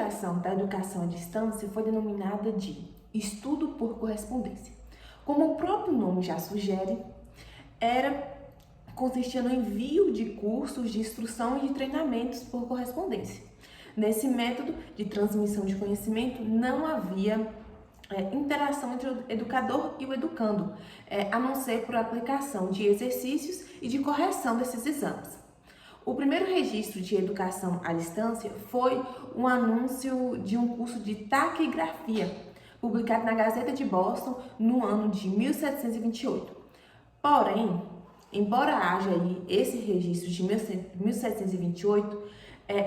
geração da educação à distância foi denominada de estudo por correspondência. Como o próprio nome já sugere, consistia no envio de cursos de instrução e de treinamentos por correspondência. Nesse método de transmissão de conhecimento não havia interação entre o educador e o educando, a não ser por aplicação de exercícios e de correção desses exames. O primeiro registro de educação à distância foi um anúncio de um curso de taquigrafia, publicado na Gazeta de Boston no ano de 1728. Porém, embora haja aí esse registro de 1728,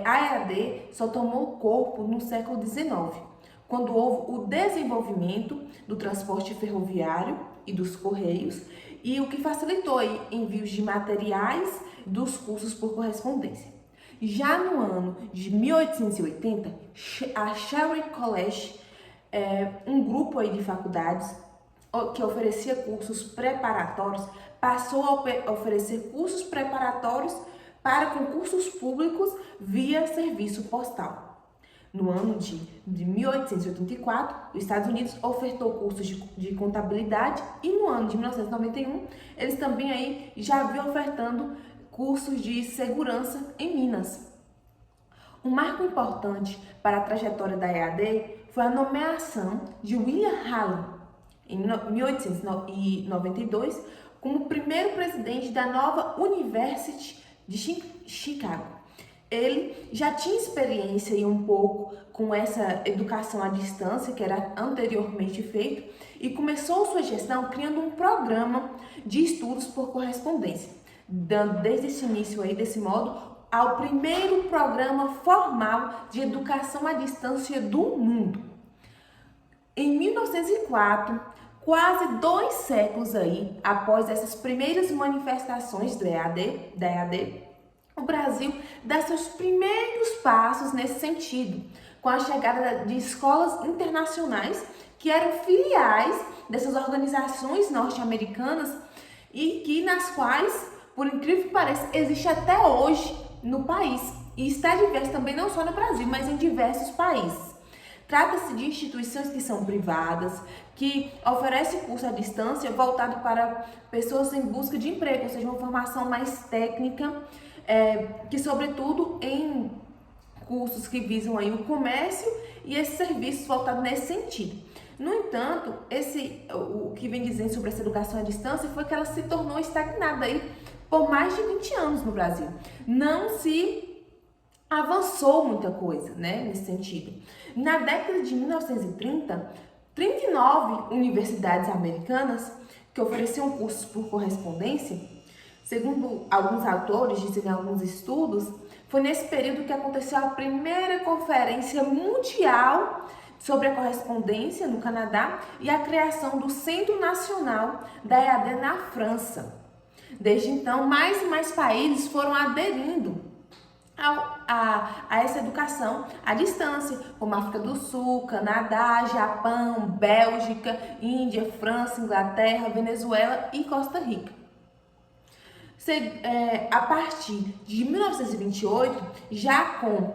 a EAD só tomou corpo no século XIX, quando houve o desenvolvimento do transporte ferroviário e dos correios, e o que facilitou aí envios de materiais dos cursos por correspondência. Já no ano de 1880, a Sherry College, um grupo aí de faculdades que oferecia cursos preparatórios, passou a oferecer cursos preparatórios para concursos públicos via serviço postal. No ano de 1884, os Estados Unidos ofertou cursos de contabilidade e no ano de 1991, eles também aí já vinham ofertando cursos de segurança em Minas. Um marco importante para a trajetória da EAD foi a nomeação de William Halley, em 1892, como primeiro presidente da nova University de Chicago. Ele já tinha experiência aí um pouco com essa educação à distância, que era anteriormente feito, e começou sua gestão criando um programa de estudos por correspondência, dando desde esse início aí, desse modo, ao primeiro programa formal de educação à distância do mundo. Em 1904, quase 2 séculos aí após essas primeiras manifestações da EAD, o Brasil dá seus primeiros passos nesse sentido, com a chegada de escolas internacionais que eram filiais dessas organizações norte-americanas e que nas quais, por incrível que pareça, existe até hoje no país e está diverso também não só no Brasil, mas em diversos países. Trata-se de instituições que são privadas, que oferecem curso à distância voltado para pessoas em busca de emprego, ou seja, uma formação mais técnica, que sobretudo em cursos que visam aí o comércio e esses serviços voltados nesse sentido. No entanto, o que vem dizendo sobre essa educação à distância foi que ela se tornou estagnada aí por mais de 20 anos no Brasil. Não se avançou muita coisa, né, nesse sentido. Na década de 1930, 39 universidades americanas que ofereciam cursos por correspondência, segundo alguns autores, dizem alguns estudos, foi nesse período que aconteceu a primeira conferência mundial sobre a correspondência no Canadá e a criação do Centro Nacional da EAD na França. Desde então, mais e mais países foram aderindo a essa educação à distância, como África do Sul, Canadá, Japão, Bélgica, Índia, França, Inglaterra, Venezuela e Costa Rica. A partir de 1928, já com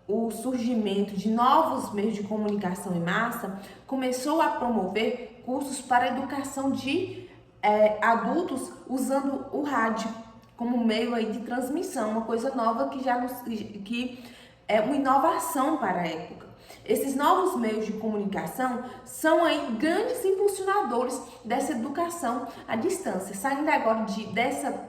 o surgimento de novos meios de comunicação em massa, começou a promover cursos para a educação de adultos usando o rádio como meio aí de transmissão, uma coisa nova que é uma inovação para a época. Esses novos meios de comunicação são aí grandes impulsionadores dessa educação à distância, saindo agora dessa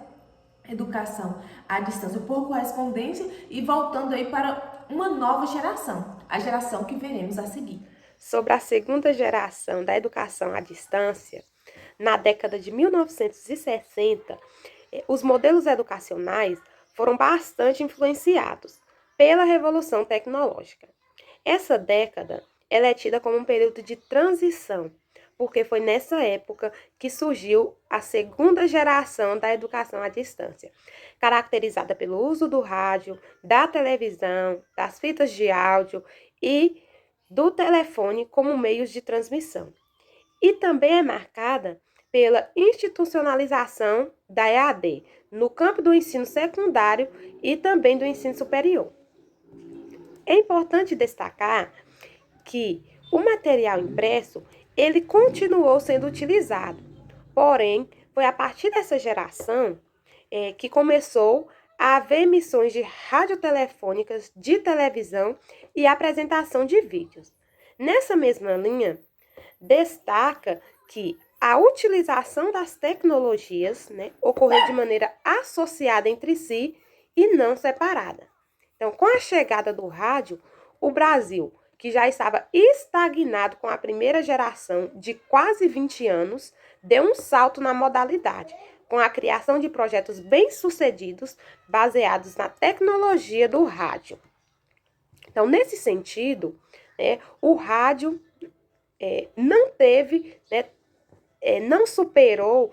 educação à distância por correspondência e voltando aí para uma nova geração, a geração que veremos a seguir. Sobre a segunda geração da educação à distância, na década de 1960, os modelos educacionais foram bastante influenciados pela revolução tecnológica. Essa década ela é tida como um período de transição, porque foi nessa época que surgiu a segunda geração da educação à distância, caracterizada pelo uso do rádio, da televisão, das fitas de áudio e do telefone como meios de transmissão. E também é marcada pela institucionalização da EAD no campo do ensino secundário e também do ensino superior. É importante destacar que o material impresso ele continuou sendo utilizado, porém foi a partir dessa geração que começou a haver emissões de radiotelefônicas, de televisão e apresentação de vídeos. Nessa mesma linha, destaca que a utilização das tecnologias, ocorreu de maneira associada entre si e não separada. Então, com a chegada do rádio, o Brasil, que já estava estagnado com a primeira geração de quase 20 anos, deu um salto na modalidade, com a criação de projetos bem-sucedidos baseados na tecnologia do rádio. Então, nesse sentido, o rádio não teve, não superou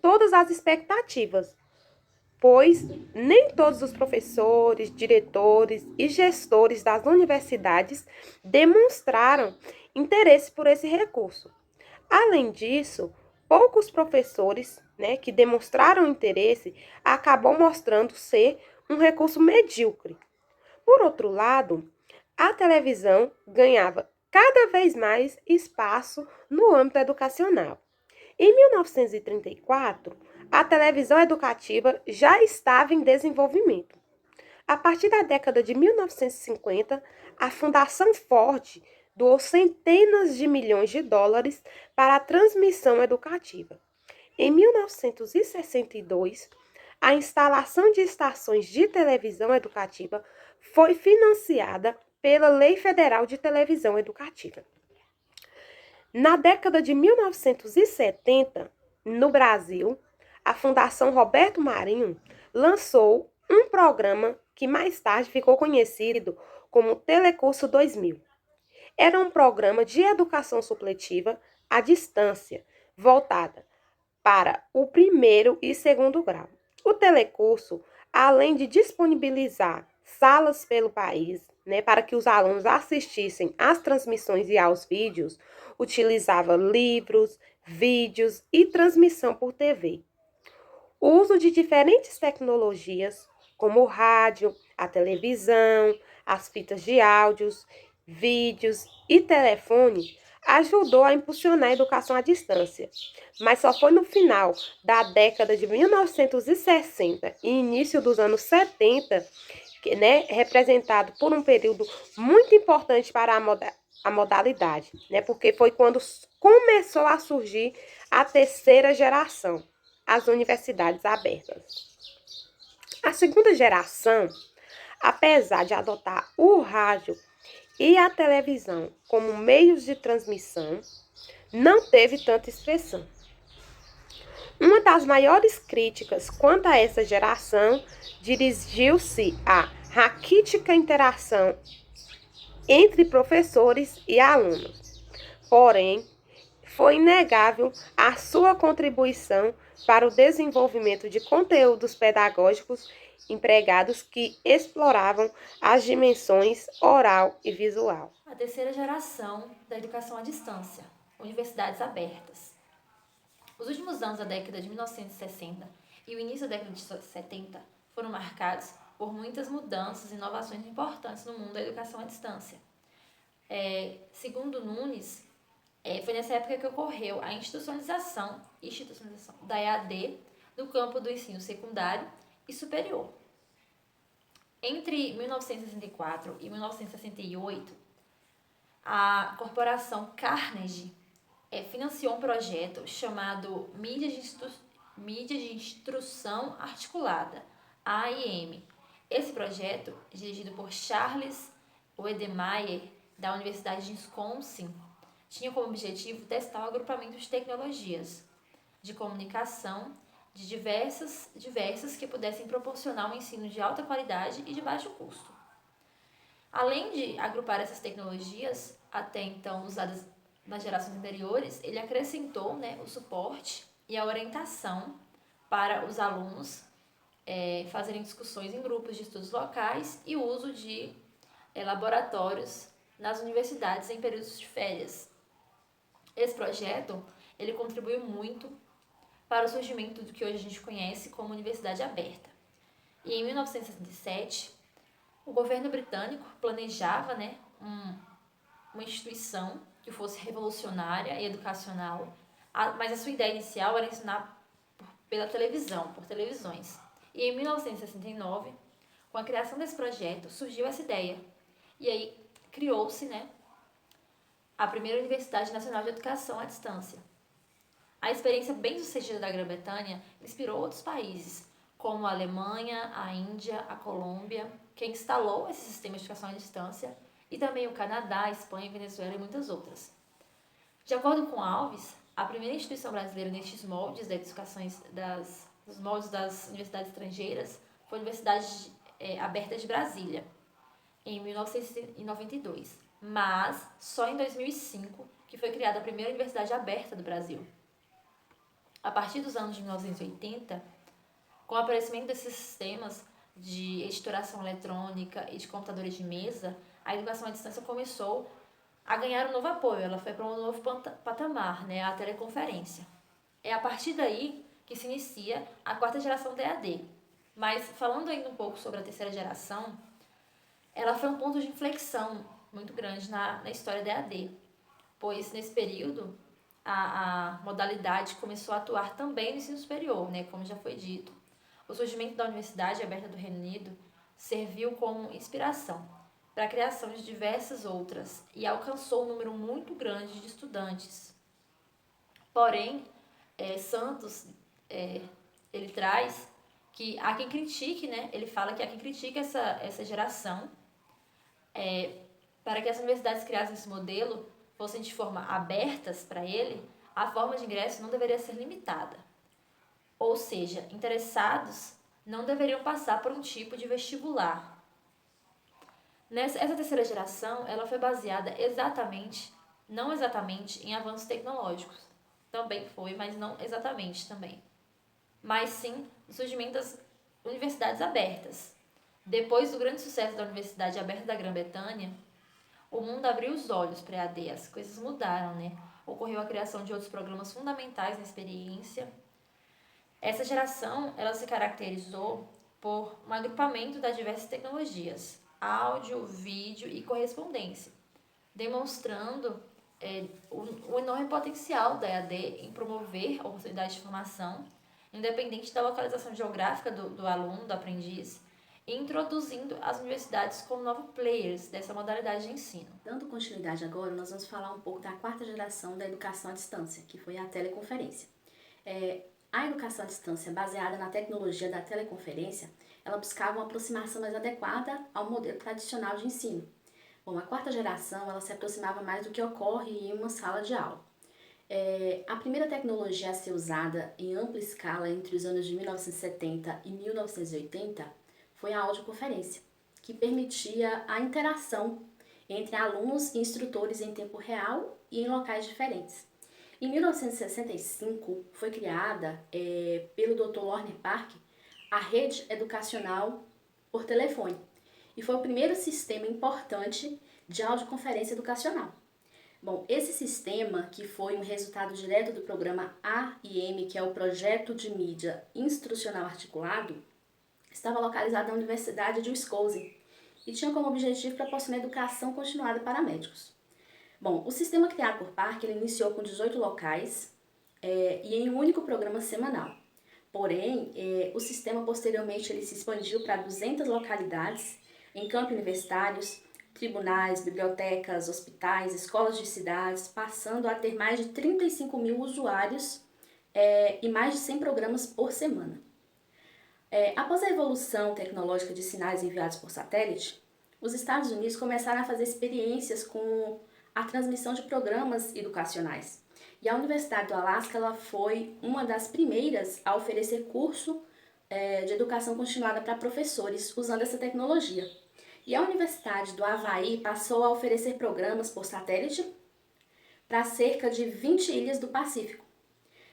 todas as expectativas, pois nem todos os professores, diretores e gestores das universidades demonstraram interesse por esse recurso. Além disso, poucos professores, que demonstraram interesse acabam mostrando ser um recurso medíocre. Por outro lado, a televisão ganhava cada vez mais espaço no âmbito educacional. Em 1934, a televisão educativa já estava em desenvolvimento. A partir da década de 1950, a Fundação Ford doou centenas de milhões de dólares para a transmissão educativa. Em 1962, a instalação de estações de televisão educativa foi financiada pela Lei Federal de Televisão Educativa. Na década de 1970, no Brasil, a Fundação Roberto Marinho lançou um programa que mais tarde ficou conhecido como Telecurso 2000. Era um programa de educação supletiva à distância, voltada para o primeiro e segundo grau. O telecurso, além de disponibilizar salas pelo país, para que os alunos assistissem às transmissões e aos vídeos, utilizava livros, vídeos e transmissão por TV. O uso de diferentes tecnologias, como o rádio, a televisão, as fitas de áudios, vídeos e telefone, ajudou a impulsionar a educação à distância, mas só foi no final da década de 1960 e início dos anos 70, representado por um período muito importante para a modalidade, porque foi quando começou a surgir a terceira geração, as universidades abertas. A segunda geração, apesar de adotar o rádio e a televisão como meios de transmissão, não teve tanta expressão. Uma das maiores críticas quanto a essa geração dirigiu-se à raquítica interação entre professores e alunos. Porém, foi inegável a sua contribuição para o desenvolvimento de conteúdos pedagógicos empregados que exploravam as dimensões oral e visual. A terceira geração da educação à distância, universidades abertas. Os últimos anos da década de 1960 e o início da década de 70 foram marcados por muitas mudanças e inovações importantes no mundo da educação à distância. Segundo Nunes, foi nessa época que ocorreu a institucionalização da EAD no campo do ensino secundário e superior. Entre 1964 e 1968, a corporação Carnegie financiou um projeto chamado Mídia de Instrução Articulada, AIM. Esse projeto, dirigido por Charles Wedemeyer, da Universidade de Wisconsin, tinha como objetivo testar o agrupamento de tecnologias de comunicação de diversas que pudessem proporcionar um ensino de alta qualidade e de baixo custo. Além de agrupar essas tecnologias, até então usadas nas gerações anteriores, ele acrescentou o suporte e a orientação para os alunos fazerem discussões em grupos de estudos locais e o uso de laboratórios nas universidades em períodos de férias. Esse projeto ele contribuiu muito para o surgimento do que hoje a gente conhece como Universidade Aberta. E em 1967, O governo britânico planejava, né, uma instituição que fosse revolucionária e educacional, mas a sua ideia inicial era ensinar pela televisão, por televisões. E em 1969, com a criação desse projeto, surgiu essa ideia. E aí criou-se, né, a primeira Universidade Nacional de Educação à Distância. A experiência bem-sucedida da Grã-Bretanha inspirou outros países, como a Alemanha, a Índia, a Colômbia, que instalou esse sistema de educação à distância, e também o Canadá, a Espanha, Venezuela e muitas outras. De acordo com Alves, a primeira instituição brasileira nestes moldes dos moldes das universidades estrangeiras foi a Universidade Aberta de Brasília, em 1992, mas só em 2005 que foi criada a primeira Universidade Aberta do Brasil. A partir dos anos de 1980, com o aparecimento desses sistemas de editoração eletrônica e de computadores de mesa, a educação à distância começou a ganhar um novo apoio, ela foi para um novo patamar, né, a teleconferência. É a partir daí que se inicia a quarta geração da EAD. Mas falando ainda um pouco sobre a terceira geração, ela foi um ponto de inflexão muito grande na história da EAD, pois nesse período a modalidade começou a atuar também no ensino superior, né, como já foi dito. O surgimento da Universidade Aberta do Reino Unido serviu como inspiração para a criação de diversas outras e alcançou um número muito grande de estudantes. Porém, Santos, ele traz que há quem critique, né? Ele fala que há quem critique essa geração, para que as universidades criassem esse modelo fossem de forma abertas para ele, a forma de ingresso não deveria ser limitada. Ou seja, interessados não deveriam passar por um tipo de vestibular. Essa terceira geração, ela foi baseada não exatamente em avanços tecnológicos. Também foi, mas não exatamente também. Mas sim no surgimento das universidades abertas. Depois do grande sucesso da Universidade Aberta da Grã-Bretanha, o mundo abriu os olhos para a EAD, as coisas mudaram, né? Ocorreu a criação de outros programas fundamentais na experiência. Essa geração, ela se caracterizou por um agrupamento das diversas tecnologias, áudio, vídeo e correspondência, demonstrando o enorme potencial da EAD em promover oportunidades de formação, independente da localização geográfica do aluno, do aprendiz, e introduzindo as universidades como novos players dessa modalidade de ensino. Dando continuidade agora, nós vamos falar um pouco da quarta geração da educação à distância, que foi a teleconferência. A educação à distância, baseada na tecnologia da teleconferência, ela buscava uma aproximação mais adequada ao modelo tradicional de ensino. Bom, a quarta geração, ela se aproximava mais do que ocorre em uma sala de aula. A primeira tecnologia a ser usada em ampla escala entre os anos de 1970 e 1980 foi a audioconferência, que permitia a interação entre alunos e instrutores em tempo real e em locais diferentes. Em 1965, foi criada pelo Dr. Lorne Park a Rede Educacional por Telefone, e foi o primeiro sistema importante de audioconferência educacional. Bom, esse sistema, que foi um resultado direto do programa AIM, que é o Projeto de Mídia Instrucional Articulado, estava localizado na Universidade de Wisconsin e tinha como objetivo proporcionar educação continuada para médicos. Bom, o sistema criado por Park, ele iniciou com 18 locais e em um único programa semanal. Porém, o sistema posteriormente ele se expandiu para 200 localidades em campos universitários, tribunais, bibliotecas, hospitais, escolas de cidades, passando a ter mais de 35 mil usuários e mais de 100 programas por semana. Após a evolução tecnológica de sinais enviados por satélite, os Estados Unidos começaram a fazer experiências com a transmissão de programas educacionais. E a Universidade do Alasca ela foi uma das primeiras a oferecer curso de educação continuada para professores usando essa tecnologia. E a Universidade do Havaí passou a oferecer programas por satélite para cerca de 20 ilhas do Pacífico.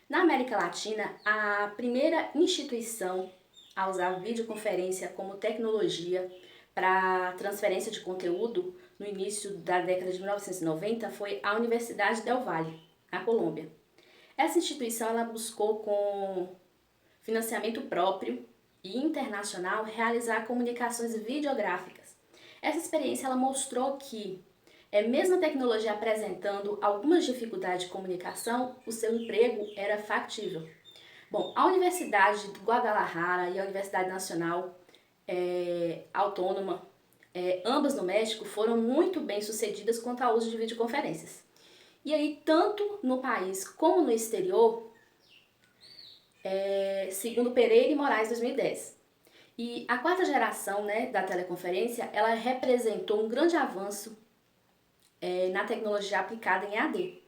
Na América Latina, a primeira instituição a usar videoconferência como tecnologia para transferência de conteúdo no início da década de 1990 foi a Universidade del Valle, na Colômbia. Essa instituição ela buscou, com financiamento próprio e internacional, realizar comunicações videográficas Essa experiência ela mostrou que, mesmo a tecnologia apresentando algumas dificuldades de comunicação, o seu emprego era factível. Bom, a Universidade de Guadalajara e a Universidade Nacional Autônoma, ambas no México, foram muito bem sucedidas quanto ao uso de videoconferências. E aí, tanto no país como no exterior, segundo Pereira e Moraes, 2010. E a quarta geração, né, da teleconferência, ela representou um grande avanço na tecnologia aplicada em EAD,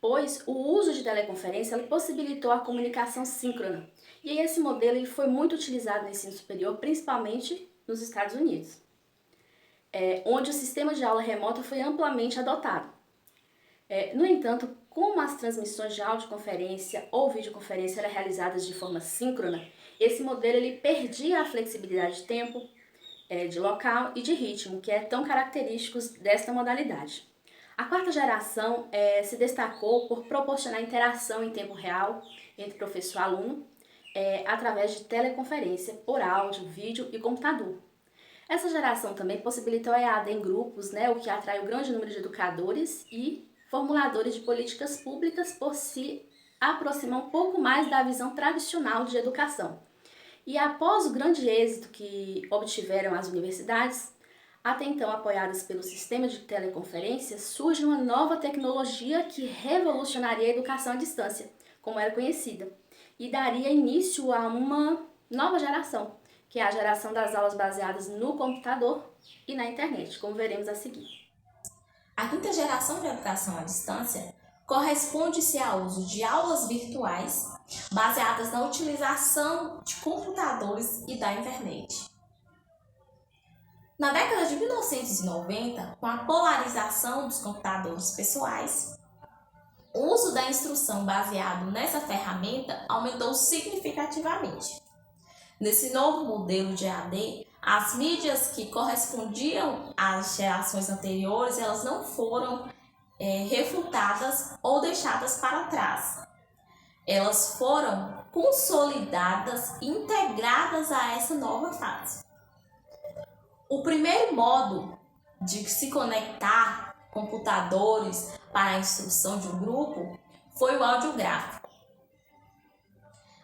pois o uso de teleconferência ele possibilitou a comunicação síncrona. E aí esse modelo ele foi muito utilizado no ensino superior, principalmente nos Estados Unidos, onde o sistema de aula remota foi amplamente adotado. No entanto, como as transmissões de audioconferência ou videoconferência eram realizadas de forma síncrona, esse modelo ele perdia a flexibilidade de tempo, de local e de ritmo, que é tão característicos desta modalidade. A quarta geração se destacou por proporcionar interação em tempo real entre professor e aluno, através de teleconferência por áudio, vídeo e computador. Essa geração também possibilitou a EAD em grupos, né, o que atrai um grande número de educadores e formuladores de políticas públicas por se aproximar um pouco mais da visão tradicional de educação. E após o grande êxito que obtiveram as universidades, até então apoiadas pelo sistema de teleconferência, surge uma nova tecnologia que revolucionaria a educação à distância, como era conhecida, e daria início a uma nova geração, que é a geração das aulas baseadas no computador e na internet, como veremos a seguir. A quinta geração de educação à distância corresponde-se ao uso de aulas virtuais baseadas na utilização de computadores e da internet. Na década de 1990, com a polarização dos computadores pessoais, o uso da instrução baseado nessa ferramenta aumentou significativamente. Nesse novo modelo de EAD, as mídias que correspondiam às gerações anteriores, elas não foram refutadas ou deixadas para trás. Elas foram consolidadas e integradas a essa nova fase. O primeiro modo de se conectar computadores para a instrução de um grupo foi o audiográfico.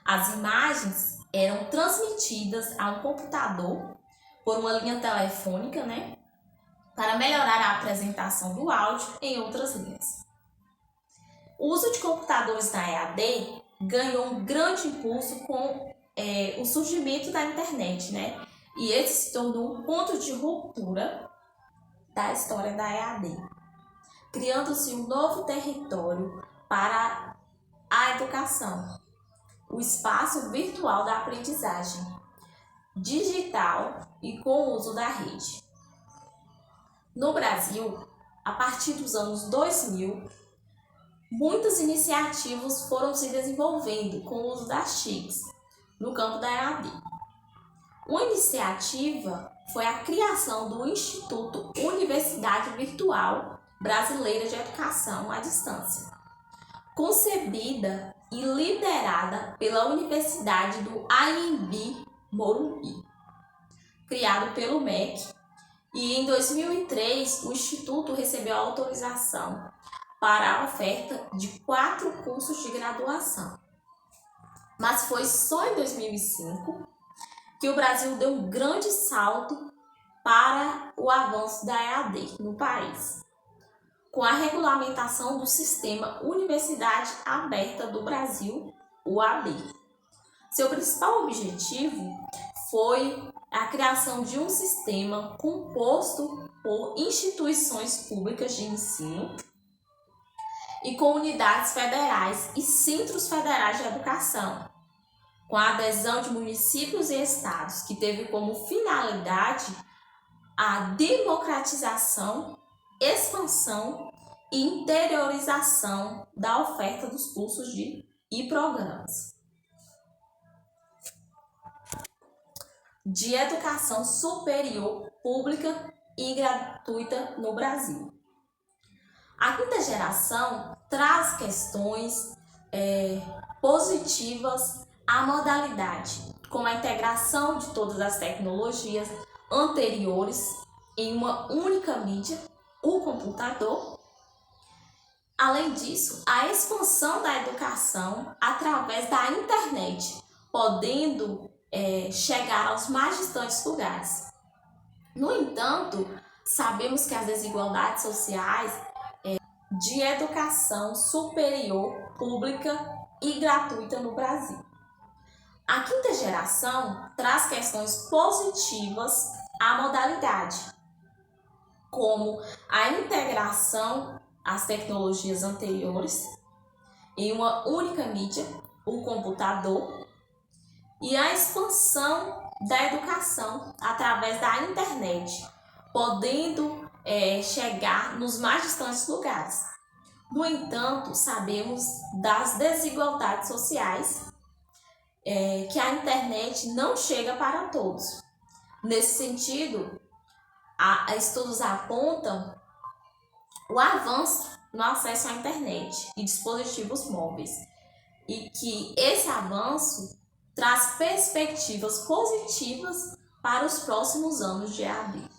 As imagens eram transmitidas a um computador por uma linha telefônica, né, para melhorar a apresentação do áudio em outras linhas. O uso de computadores na EAD ganhou um grande impulso com o surgimento da internet, né? E esse se tornou um ponto de ruptura da história da EAD, criando-se um novo território para a educação, o espaço virtual da aprendizagem digital e com o uso da rede. No Brasil, a partir dos anos 2000, muitas iniciativas foram se desenvolvendo com o uso das TICs no campo da EAD. Uma iniciativa foi a criação do Instituto Universidade Virtual Brasileira de Educação à Distância, concebida e liderada pela Universidade do Anhembi Morumbi, criado pelo MEC, e em 2003 o Instituto recebeu a autorização para a oferta de 4 cursos de graduação. Mas foi só em 2005 que o Brasil deu um grande salto para o avanço da EAD no país, com a regulamentação do Sistema Universidade Aberta do Brasil, UAB. Seu principal objetivo foi a criação de um sistema composto por instituições públicas de ensino e comunidades federais e centros federais de educação, com a adesão de municípios e estados, que teve como finalidade a democratização, expansão e interiorização da oferta dos cursos e programas de educação superior pública e gratuita no Brasil. A quinta geração traz questões positivas à modalidade, como a integração de todas as tecnologias anteriores em uma única mídia, o computador. Além disso, a expansão da educação através da internet, podendo chegar aos mais distantes lugares. No entanto, sabemos que as desigualdades sociais de educação superior, pública e gratuita no Brasil. A quinta geração traz questões positivas à modalidade, como a integração às tecnologias anteriores em uma única mídia, o computador, e a expansão da educação através da internet, podendo chegar nos mais distantes lugares. No entanto, sabemos das desigualdades sociais, que a internet não chega para todos. Nesse sentido, estudos apontam o avanço no acesso à internet e dispositivos móveis, e que esse avanço traz perspectivas positivas para os próximos anos de EAD.